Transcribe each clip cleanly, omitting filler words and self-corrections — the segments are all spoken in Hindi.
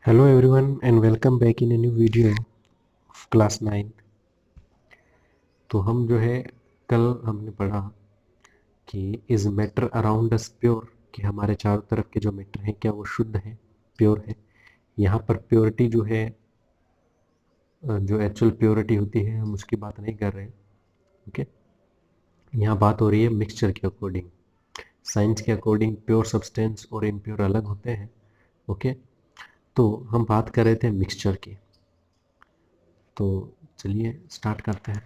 Hello everyone and welcome back in a new video of class 9। तो हम जो है कल हमने पढ़ा कि is matter around us pure, कि हमारे चारों तरफ के जो मैटर हैं क्या वो शुद्ध है, प्योर है। यहाँ पर प्योरिटी जो है, जो एक्चुअल प्योरिटी होती है हम उसकी बात नहीं कर रहे हैं। ओके, यहाँ बात हो रही है मिक्सचर के अकॉर्डिंग। साइंस के अकॉर्डिंग प्योर सब्सटेंस और इम्प्योर अलग होते हैं। ओके, तो हम बात कर रहे थे मिक्सचर की। तो चलिए स्टार्ट करते हैं।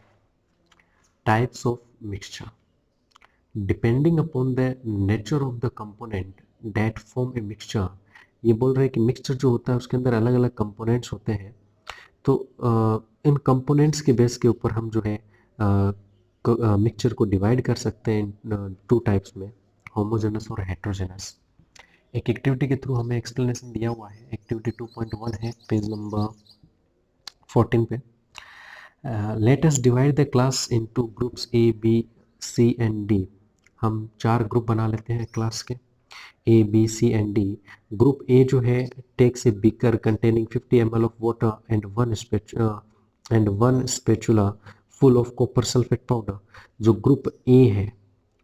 Types of mixture depending upon the nature of the component that form a mixture. ये बोल रहे हैं कि मिक्सचर जो होता है उसके अंदर अलग अलग कंपोनेंट्स होते हैं। तो इन कंपोनेंट्स के बेस के ऊपर हम जो है मिक्सचर को डिवाइड कर सकते हैं इन टू टाइप्स में, होमोजेनस और हेट्रोजेनस। एक एक्टिविटी के थ्रू हमें एक्सप्लेनेशन दिया हुआ है। एक्टिविटी 2.1 है, पेज नंबर 14 पे। Let us divide the class into groups A B C and D. हम 4 ग्रुप बना लेते हैं क्लास के, A B C and D. Group A जो है takes a beaker containing 50 ml of water and one spatula full of copper sulphate powder. जो ग्रुप ए है,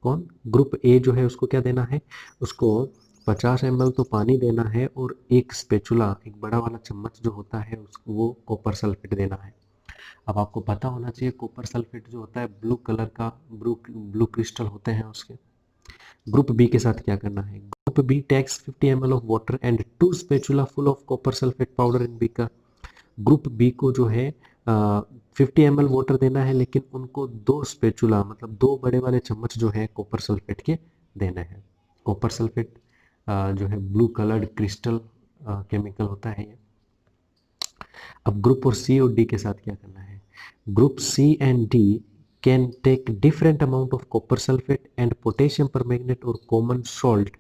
कौन ग्रुप ए जो है उसको क्या देना है, उसको 50 ml तो पानी देना है और एक स्पेचुला, एक बड़ा वाला चम्मच जो होता है उसको वो कॉपर सल्फेट देना है। अब आपको पता होना चाहिए कॉपर सल्फेट जो होता है ब्लू कलर का, ब्लू क्रिस्टल होते हैं उसके। ग्रुप बी के साथ क्या करना है, group B takes 50 ml of water and 2 spatula full of copper sulphate powder in beaker. Group B को जो है 50 ml वाटर देना है, लेकिन उनको 2 स्पेचुला मतलब 2 बड़े वाले चम्मच जो है कॉपर सल्फेट के देने हैं। कॉपर सल्फेट जो है ब्लू कलर्ड क्रिस्टल केमिकल होता है ये। अब ग्रुप और सी और डी के साथ क्या करना है, group C and D can take different amount of copper sulfate and potassium permanganate or common salt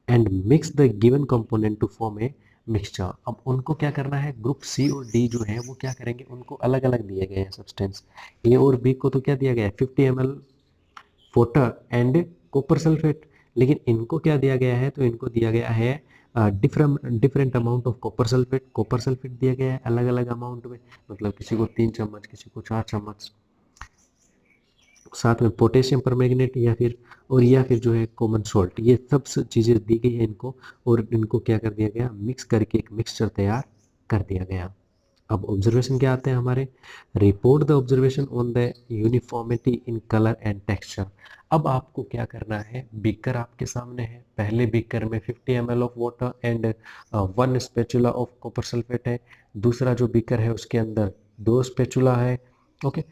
and mix the given component to form a mixture। अब उनको क्या करना है, ग्रुप सी और डी जो है वो क्या करेंगे, उनको अलग अलग दिए गए हैं सब्सटेंस। ए और बी को तो क्या दिया गया है, 50 ml water and copper sulphate, लेकिन इनको क्या दिया गया है, तो इनको दिया गया है different amount of copper sulphate. Copper sulphate दिया गया है अलग अलग अमाउंट में, मतलब किसी को 3 चम्मच, किसी को 4 चम्मच। साथ में पोटेशियम परमैंगनेट या फिर जो है कॉमन सॉल्ट, ये सब चीज़ें दी गई है इनको, और इनको क्या कर दिया गया, मिक्स करके एक मिक्सचर तैयार कर दिया गया। अब ऑब्जर्वेशन क्या आते हैं हमारे, report the observation on the uniformity in colour and texture. अब आपको क्या करना है, बीकर आपके सामने है, पहले बीकर में 50 ml of water and 1 spatula of copper sulphate है। दूसरा जो बीकर है उसके अंदर 2 स्पेचुला है। ओके,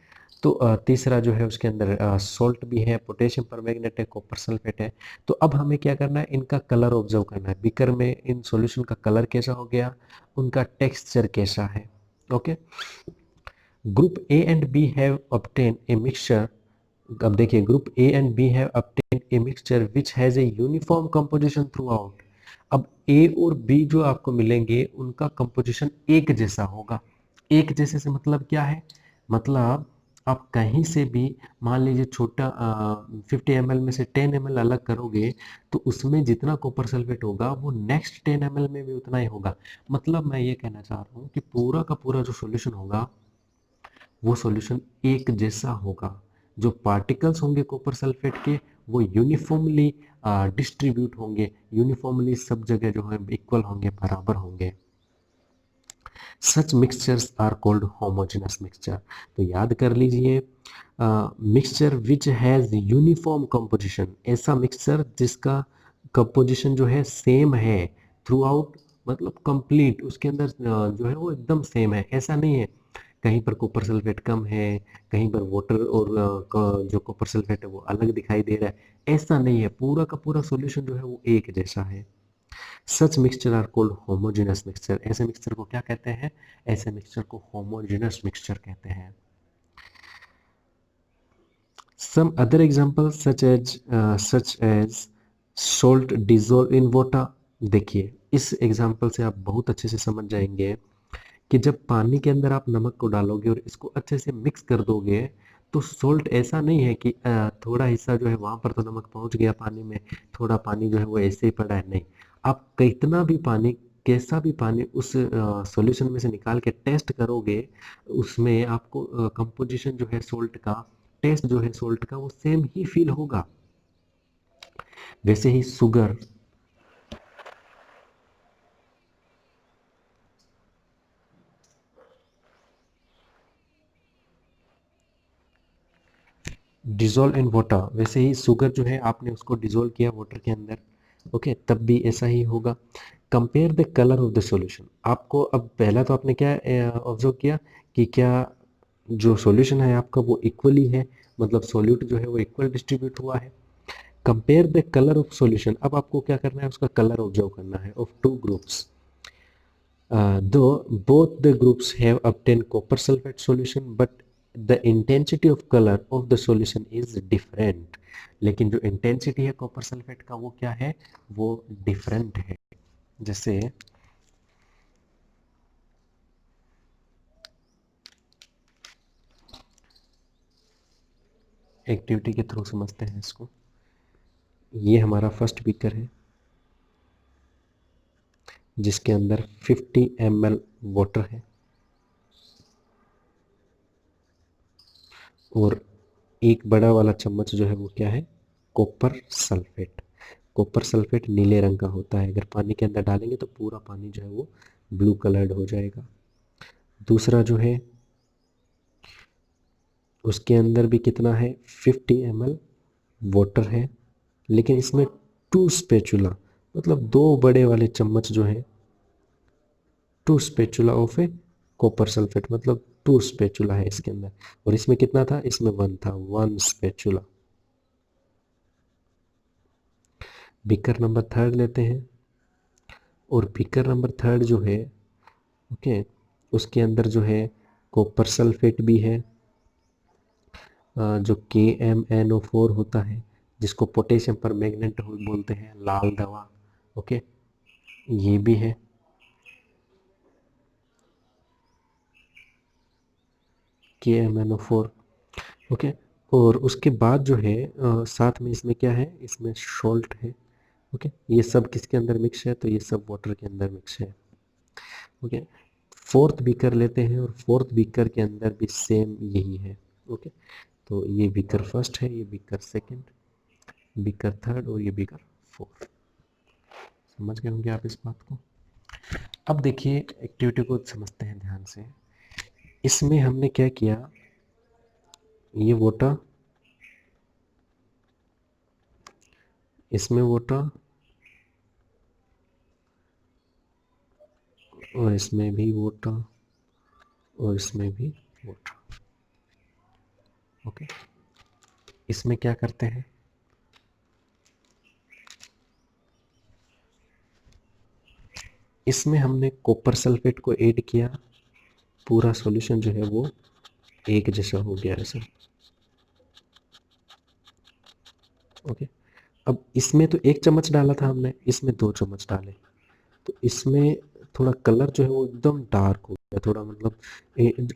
तो तीसरा जो है उसके अंदर सॉल्ट भी है, पोटेशियम परमैंगनेट है, कॉपर सल्फेट है। तो अब हमें क्या करना है, इनका कलर ऑब्जर्व करना है। बीकर में इन सॉल्यूशन का कलर कैसा हो गया, उनका टेक्सचर कैसा है। Okay, group A and B have obtain a mixture. अब देखिए, group A and B have obtain a mixture which has a uniform composition throughout. अब ए और बी जो आपको मिलेंगे उनका कंपोजिशन एक जैसा होगा। एक जैसे से मतलब क्या है, मतलब आप कहीं से भी मान लीजिए छोटा 50 ml में से 10 ml अलग करोगे, तो उसमें जितना कॉपर सल्फेट होगा वो नेक्स्ट 10 ml में भी उतना ही होगा। मतलब मैं ये कहना चाह रहा हूँ कि पूरा का पूरा जो सॉल्यूशन होगा वो सॉल्यूशन एक जैसा होगा। जो पार्टिकल्स होंगे कॉपर सल्फेट के वो यूनिफॉर्मली डिस्ट्रीब्यूट होंगे, यूनिफॉर्मली सब जगह जो है इक्वल होंगे, बराबर होंगे। Such mixtures are called homogeneous mixture. तो याद कर लीजिए, mixture which has uniform composition, ऐसा मिक्सचर जिसका कंपोजिशन जो है सेम है थ्रू आउट, मतलब कंप्लीट उसके अंदर जो है वो एकदम सेम है। ऐसा नहीं है कहीं पर कॉपर सल्फेट कम है, कहीं पर वाटर और जो कॉपर सल्फेट है वो अलग दिखाई दे रहा है, ऐसा नहीं है। पूरा का पूरा सॉल्यूशन जो है वो एक जैसा है। Such mixture are called homogeneous mixture. ऐसे मिक्सचर को क्या कहते हैं, ऐसे मिक्सचर को होमोजेनस मिक्सचर कहते हैं। Some other example such as salt dissolve in water. देखिए, इस एग्जांपल से आप बहुत अच्छे से समझ जाएंगे कि जब पानी के अंदर आप नमक को डालोगे और इसको अच्छे से मिक्स कर दोगे, तो सॉल्ट ऐसा नहीं है कि थोड़ा हिस्सा जो है वहां पर तो नमक पहुंच गया पानी में, थोड़ा पानी जो है वो ऐसे ही पड़ा है, नहीं। आप कितना भी पानी कैसा भी पानी उस सॉल्यूशन में से निकाल के टेस्ट करोगे, उसमें आपको कंपोजिशन जो है सोल्ट का, टेस्ट जो है सोल्ट का वो सेम ही फील होगा। वैसे ही शुगर, डिजोल्व इन वाटर, वैसे ही शुगर जो है आपने उसको डिजोल्व किया वाटर के अंदर, ओके, तब भी ऐसा ही होगा। Compare the colour of the solution, आपको अब पहला तो आपने क्या ऑब्जर्व किया कि क्या जो सॉल्यूशन है आपका वो इक्वली है, मतलब सॉल्यूट जो है वो इक्वल डिस्ट्रीब्यूट हुआ है। Compare the colour of solution, अब आपको क्या करना है, उसका कलर ऑब्जर्व करना है of two groups. Though both the groups have obtained copper sulfate solution, but the intensity of color of the solution is different. लेकिन जो इंटेंसिटी है कॉपर सल्फेट का वो क्या है, वो डिफरेंट है। जैसे एक्टिविटी के थ्रू समझते हैं इसको। ये हमारा फर्स्ट बीकर है जिसके अंदर 50 ml वाटर है और एक बड़ा वाला चम्मच जो है वो क्या है, कॉपर सल्फेट। कॉपर सल्फेट नीले रंग का होता है, अगर पानी के अंदर डालेंगे तो पूरा पानी जो है वो ब्लू कलर्ड हो जाएगा। दूसरा जो है उसके अंदर भी कितना है, 50 ml वाटर है, लेकिन इसमें 2 स्पेचुला, मतलब 2 बड़े वाले चम्मच जो है, 2 spatula of A copper sulphate, मतलब 2 स्पेचुला है इसके अंदर। और इसमें कितना था, इसमें 1 था, 1 स्पेचुला। बीकर नंबर थर्ड लेते हैं, और बीकर नंबर थर्ड जो है, ओके, उसके अंदर जो है कॉपर सल्फेट भी है, जो KMnO4 होता है, जिसको पोटेशियम पर मैग्नेट बोलते हैं, लाल दवा, ओके, ये भी है। KMnO4, okay. और उसके बाद जो है साथ में इसमें क्या है, इसमें सॉल्ट है, ओके। ये सब किसके अंदर मिक्स है, तो ये सब वाटर के अंदर मिक्स है, ओके। फोर्थ बीकर लेते हैं, और फोर्थ बीकर के अंदर भी सेम यही है, ओके। तो ये बीकर फर्स्ट है, ये बीकर सेकंड, बीकर थर्ड, और ये बीकर फोर्थ। समझ गए होंगे आप इस बात को। अब देखिए एक्टिविटी को समझते हैं ध्यान से। इसमें हमने क्या किया, ये वाटर, इसमें वाटर, और इसमें भी वाटर, और इसमें भी वाटर, ओके। इसमें क्या करते हैं, इसमें हमने कॉपर सल्फेट को ऐड किया, पूरा सॉल्यूशन जो है वो एक जैसा हो गया ऐसा, ओके। अब इसमें तो 1 चम्मच डाला था हमने, इसमें 2 चम्मच डाले, तो इसमें थोड़ा कलर जो है वो एकदम डार्क हो गया, थोड़ा मतलब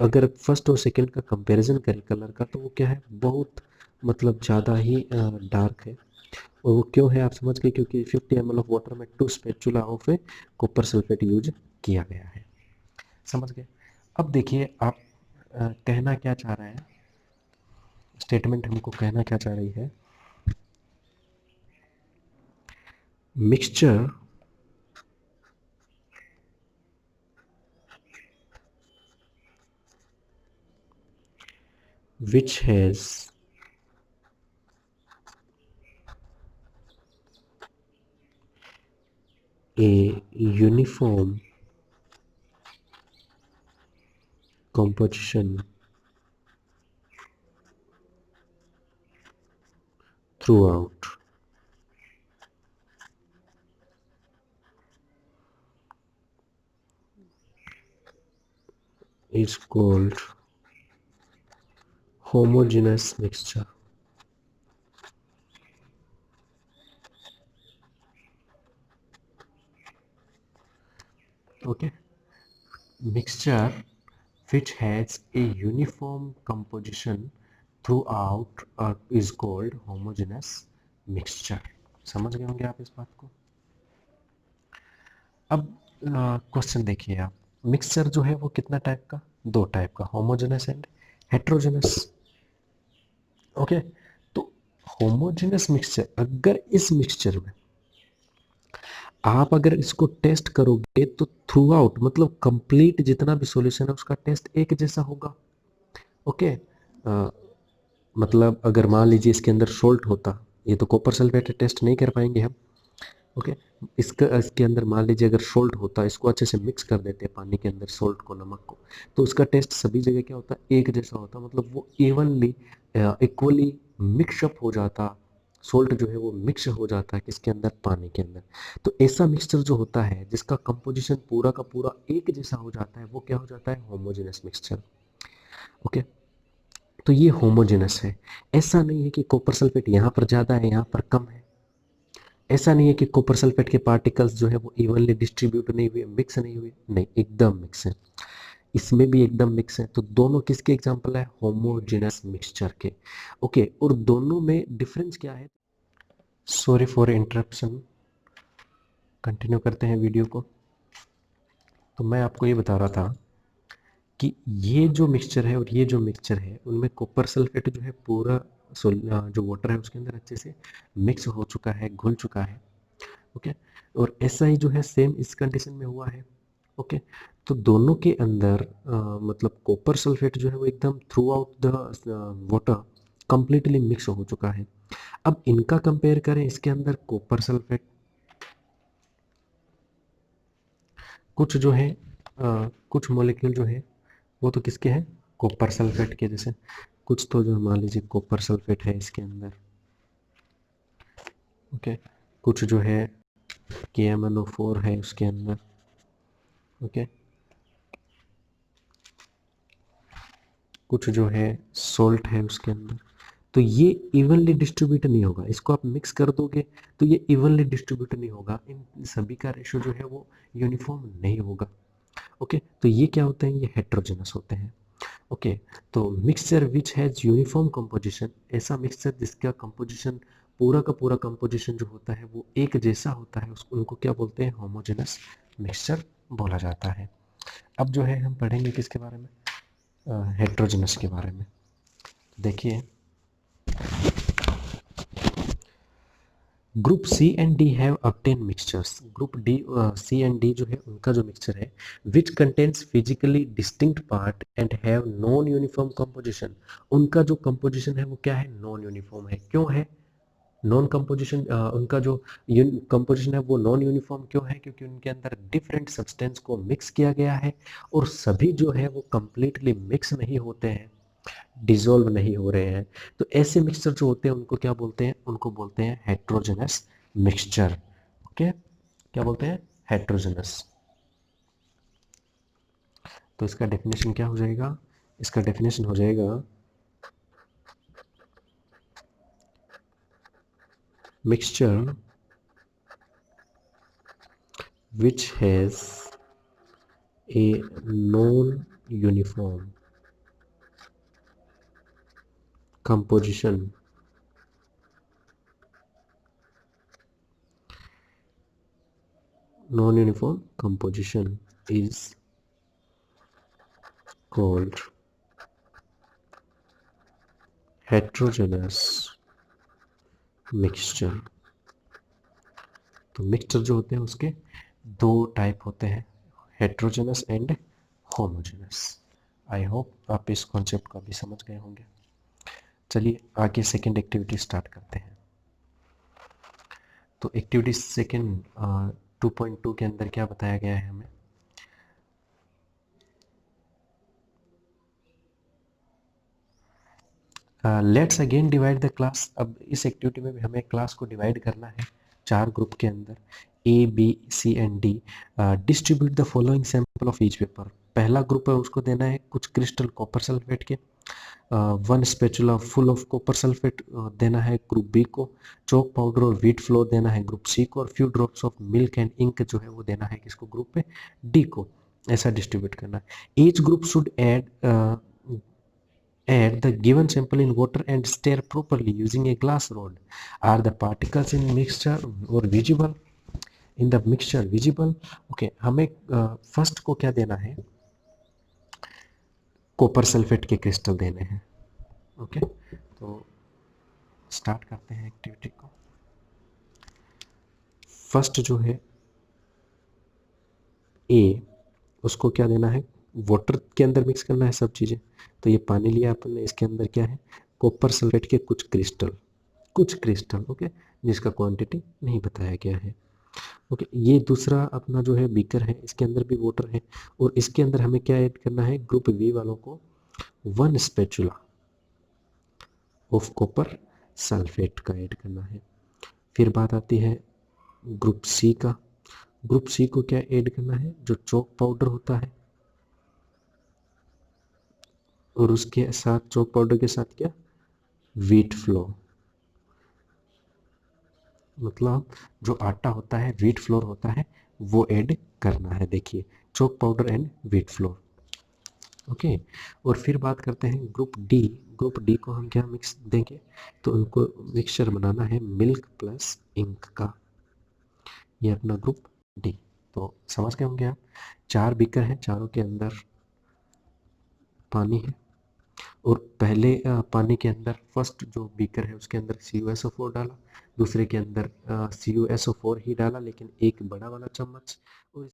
अगर फर्स्ट और सेकंड का कंपैरिजन करें कलर का, तो वो क्या है, बहुत मतलब ज़्यादा ही डार्क है। और वो क्यों है आप समझ गए, क्योंकि 50 ml ऑफ वाटर में 2 spatula of A copper sulphate use किया गया है। समझ गए। अब देखिए आप कहना क्या चाह रहे हैं, स्टेटमेंट हमको कहना क्या चाह रही है, mixture which has a uniform composition throughout is called homogeneous mixture. Okay, mixture which has a uniform composition throughout is called homogeneous mixture. समझ गए होंगे आप इस बात को। अब क्वेश्चन देखिए आप, मिक्सचर जो है वो कितना टाइप का, दो टाइप का, होमोजेनस एंड हेट्रोजेनस। ओके, तो होमोजेनस मिक्सचर, अगर इस मिक्सचर में आप अगर इसको टेस्ट करोगे तो थ्रू आउट मतलब कंप्लीट जितना भी सॉल्यूशन है उसका टेस्ट एक जैसा होगा। ओके, मतलब अगर मान लीजिए इसके अंदर सोल्ट होता, ये तो कॉपर सल्फेट टेस्ट नहीं कर पाएंगे हम। ओके, इसके अंदर मान लीजिए अगर सोल्ट होता, इसको अच्छे से मिक्स कर देते हैं पानी के अंदर सोल्ट को, नमक को, तो उसका टेस्ट सभी जगह क्या होता, एक जैसा होता, मतलब वो इवनली इक्वली मिक्सअप हो जाता, सोल्ट जो है वो मिक्स हो जाता है किसके अंदर, पानी के अंदर। तो ऐसा मिक्सचर जो होता है जिसका कंपोजिशन पूरा का पूरा एक जैसा हो जाता है, वो क्या हो जाता है, होमोजेनस मिक्सचर। ओके, तो ये होमोजेनस है। ऐसा नहीं है कि कॉपर सल्फेट यहाँ पर ज़्यादा है यहाँ पर कम है, ऐसा नहीं है कि कॉपर सल्फेट के पार्टिकल्स जो है वो इवनली डिस्ट्रीब्यूट नहीं हुए, मिक्स नहीं हुए, नहीं, एकदम मिक्स है। इसमें भी एकदम मिक्स है। तो दोनों किसके एग्जांपल है, होमोजेनस मिक्सचर के। ओके, और दोनों में डिफरेंस क्या है, सॉरी फॉर इंटरप्शन, कंटिन्यू करते हैं वीडियो को। तो मैं आपको ये बता रहा था कि ये जो मिक्सचर है और ये जो मिक्सचर है उनमें कॉपर सल्फेट जो है पूरा जो वाटर है उसके अंदर अच्छे से मिक्स हो चुका है, घुल चुका है। ओके, और ऐसा ही जो है सेम इस कंडीशन में हुआ है। ओके, तो दोनों के अंदर मतलब कॉपर सल्फेट जो है वो एकदम through out the water completely mix हो चुका है। अब इनका कंपेयर करें, इसके अंदर कॉपर सल्फेट कुछ जो है कुछ मॉलिक्यूल जो है वो तो किसके हैं, कॉपर सल्फेट के, जैसे कुछ तो जो मान लीजिए कॉपर सल्फेट है इसके अंदर। ओके, कुछ जो है KMnO4 है उसके अंदर। ओके, कुछ जो है सोल्ट है उसके अंदर। तो ये इवनली डिस्ट्रीब्यूट नहीं होगा, इसको आप मिक्स कर दोगे तो ये इवनली डिस्ट्रीब्यूट नहीं होगा, इन सभी का रेशो जो है वो यूनिफॉर्म नहीं होगा। ओके, तो ये क्या होते हैं, ये हेट्रोजेनस होते हैं। ओके, तो mixture which has uniform composition, ऐसा मिक्सचर जिसका कंपोजिशन पूरा का पूरा कंपोजिशन जो होता है वो एक जैसा होता है, उसको उनको क्या बोलते हैं, होमोजेनस मिक्सचर बोला जाता है। अब जो है हम पढ़ेंगे किसके बारे में, हेट्रोजेनस के बारे में। देखिए, group C and D have obtain mixtures, group D C and D जो है उनका जो मिक्सचर है which contains physically distinct part and have non uniform composition, उनका जो कंपोजिशन है वो क्या है, नॉन यूनिफॉर्म है। क्यों है नॉन कंपोजिशन, उनका जो कंपोजिशन है वो नॉन यूनिफॉर्म क्यों है, क्योंकि उनके अंदर डिफरेंट सब्सटेंस को मिक्स किया गया है और सभी जो है वो कंप्लीटली मिक्स नहीं होते हैं, डिसॉल्व नहीं हो रहे हैं। तो ऐसे मिक्सचर जो होते हैं उनको क्या बोलते हैं, उनको बोलते हैं हेट्रोजेनस मिक्सचर। ओके, क्या बोलते हैं, हेट्रोजेनस। तो इसका डेफिनेशन क्या हो जाएगा, इसका डेफिनेशन हो जाएगा mixture which has a non-uniform composition non-uniform composition is called heterogeneous mixture। तो मिक्सचर जो होते हैं उसके दो टाइप होते हैं, heterogeneous and homogeneous. I hope आप इस कॉन्सेप्ट को अभी समझ गए होंगे। चलिए आगे सेकंड एक्टिविटी स्टार्ट करते हैं। तो एक्टिविटी सेकंड 2.2 के अंदर क्या बताया गया है हमें, let's again divide the class. अब इस एक्टिविटी में भी हमें क्लास को डिवाइड करना है चार ग्रुप के अंदर, A B C and D. Distribute the following sample of each paper. पहला ग्रुप है उसको देना है कुछ क्रिस्टल कॉपर सल्फेट के, one spatula full of copper sulphate देना है ग्रुप बी को, चौक पाउडर और व्हीट फ्लोर देना है ग्रुप सी को, और few drops of milk and ink जो है वो देना है किसको, ग्रुप पे डी को। ऐसा डिस्ट्रीब्यूट करना है। Each group should add the given sample in water and stir properly using a glass rod. Are the particles in mixture or visible? In the mixture visible. Okay, हमें फर्स्ट को क्या देना है, कॉपर सल्फेट के क्रिस्टल देने हैं। ओके, तो स्टार्ट करते हैं एक्टिविटी को। फर्स्ट जो है ए, उसको क्या देना है, वाटर के अंदर मिक्स करना है सब चीज़ें। तो ये पानी लिया अपन ने, इसके अंदर क्या है, कॉपर सल्फेट के कुछ क्रिस्टल, ओके, जिसका क्वांटिटी नहीं बताया गया है। ओके, ये दूसरा अपना जो है बीकर है, इसके अंदर भी वाटर है, और इसके अंदर हमें क्या ऐड करना है, ग्रुप बी वालों को 1 स्पैचुला ऑफ कॉपर सल्फेट का ऐड करना है। फिर बात आती है ग्रुप सी का। ग्रुप सी को क्या ऐड करना है, जो चॉक पाउडर होता है, और उसके साथ चॉक पाउडर के साथ क्या, व्हीट फ्लोर, मतलब जो आटा होता है, व्हीट फ्लोर होता है, वो ऐड करना है। देखिए, chalk powder and wheat flour. Okay, और फिर बात करते हैं ग्रुप डी। ग्रुप डी को हम क्या मिक्स देंगे, तो उनको मिक्सचर बनाना है मिल्क प्लस इंक का। ये अपना ग्रुप डी। तो समझ गए होंगे आप, 4 बीकर हैं, चारों के अंदर पानी है, और पहले पानी के अंदर फर्स्ट जो बीकर है उसके अंदर CuSO4 डाला, दूसरे के अंदर CuSO4 ही डाला, लेकिन एक बड़ा वाला चम्मच, और